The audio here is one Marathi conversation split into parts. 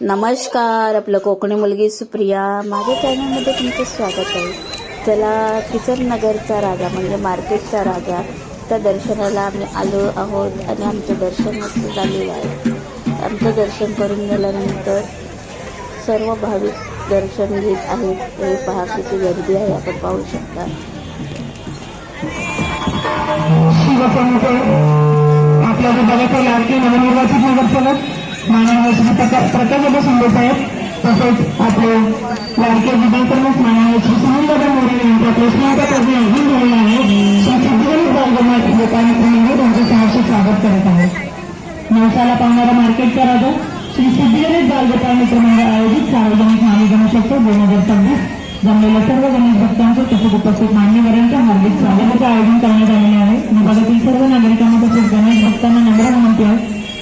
नमस्कार, आपलं कोकणी मुलगी सुप्रिया माझ्या चॅनलमध्ये तुमचं स्वागत आहे. चला, किसन नगरचा राजा म्हणजे मार्केटचा राजा त्या दर्शनाला आम्ही आलो आहोत आणि आमचं दर्शन मस्त झालेलं आहे. आमचं दर्शन करून गेल्यानंतर सर्व भाविक दर्शन घेत आहेत. हे पहा किती गर्दी आहे, आपण पाहू शकता. आपल्या विभागाचे लाडके नवनिर्वाचित नगरसेवक माननीय श्री प्रकाश शिंदे साहेब तसेच आपले लाडके विधानप्रमुख माननीय श्री सुनीलदादा मोरे यांच्या प्रश्नांचा प्रश्न अजून झालेला आहे. श्री सिद्धिगणेश बालगोपाळ लोकांनी त्यांचे सहर्ष स्वागत करत आहे. नवसाला पाहणारा मार्केटचा राजा श्री सिद्धिगणेश बालगोपाळ मित्र मंडळ आयोजित सार्वजनिक मानवी गणेशोत्सव 2026 जमलेल्या सर्व गणेश भक्तांचे तसेच उपस्थित मान्यवरांच्या हार्दिक स्वागताचे आयोजन करण्यात आलेले आहे. विभागातील सर्व नागरिकांना तसेच गणेश भक्तांना नम्र विनंती आहे,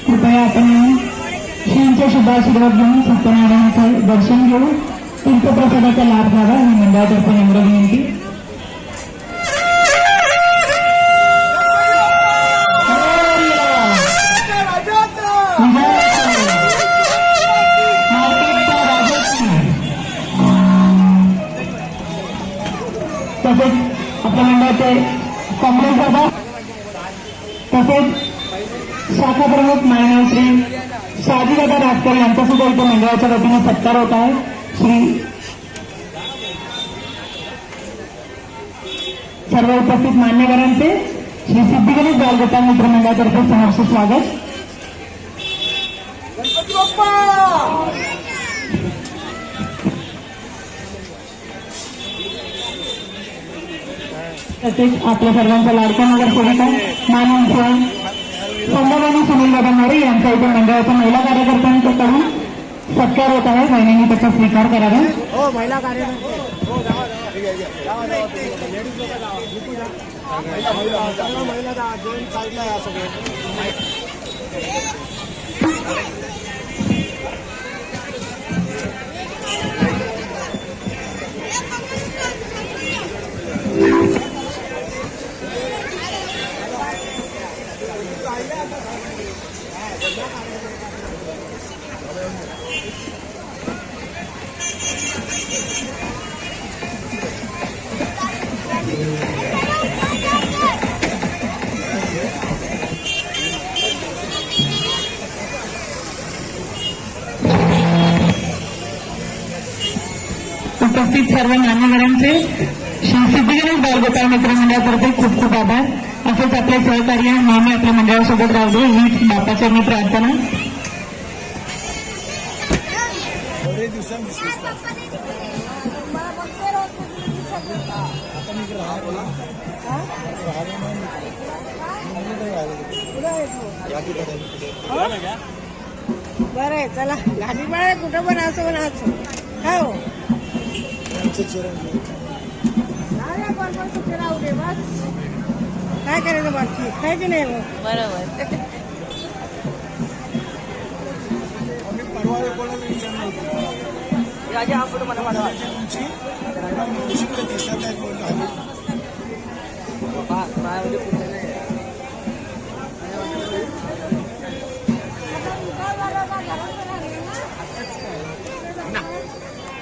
कृपया आपण श्रींचे शुभ आशीर्वाद घेऊन सत्यनारायणाचं दर्शन घेऊन तीर्थप्रसादाचा लाभ घ्यावा ही मंडळातर्फे नम्र विनंती. तसेच आपल्या मंडळाचे काँग्रेस दादा तसेच शाखा प्रमुख माननीय श्री शहाजीदादा राजकर यांचा सुद्धा इथे मंडळाच्या वतीने सत्कार होत आहे. सर्व उपस्थित मान्यवरांचे श्री सिद्धिगणेश बालगोपाळ मित्र मंडळातर्फे सहर्ष स्वागत. तसेच आपल्या सर्वांचा लाडका नगरसेविका माननीय संध्याकाळी सुनीलदादा मोरे यांचा इथे मंडळाच्या महिला कार्यकर्त्यांकडून सत्कार होत आहे. महिलांनी त्याचा स्वीकार करावा. महिला उपस्थित सर्व मान्यवरांचे श्री सिद्धिगणेश बालगोपाळ मित्र मंडळातर्फे खूप खूप आभार. असेच आपले सहकार्य नेहमी आपल्या मंडळासोबत राहू दे हीच बापाची मी प्रार्थना. बरं आहे, चला गाडी बाळा कुठं पण असं पण असं काय हो राहू दे बस. काय करायचं बाकी काय की नाही मग बरोबर. राजा हा फोटो मला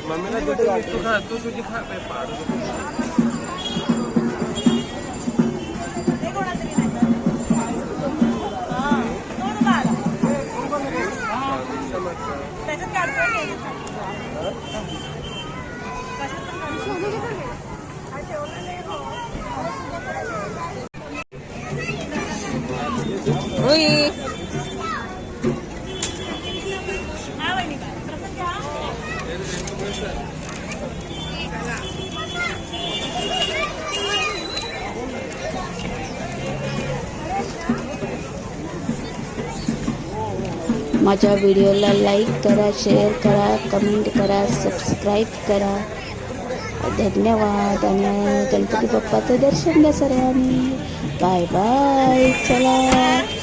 मम्मीला तू खा तू तुझी खा माझ्या व्हिडिओला लाईक करा, शेअर करा, कमेंट करा, सबस्क्राईब करा. धन्यवाद आणि गणपती बाप्पाचं दर्शन घ्या सर्वांनी. Bye bye. चला.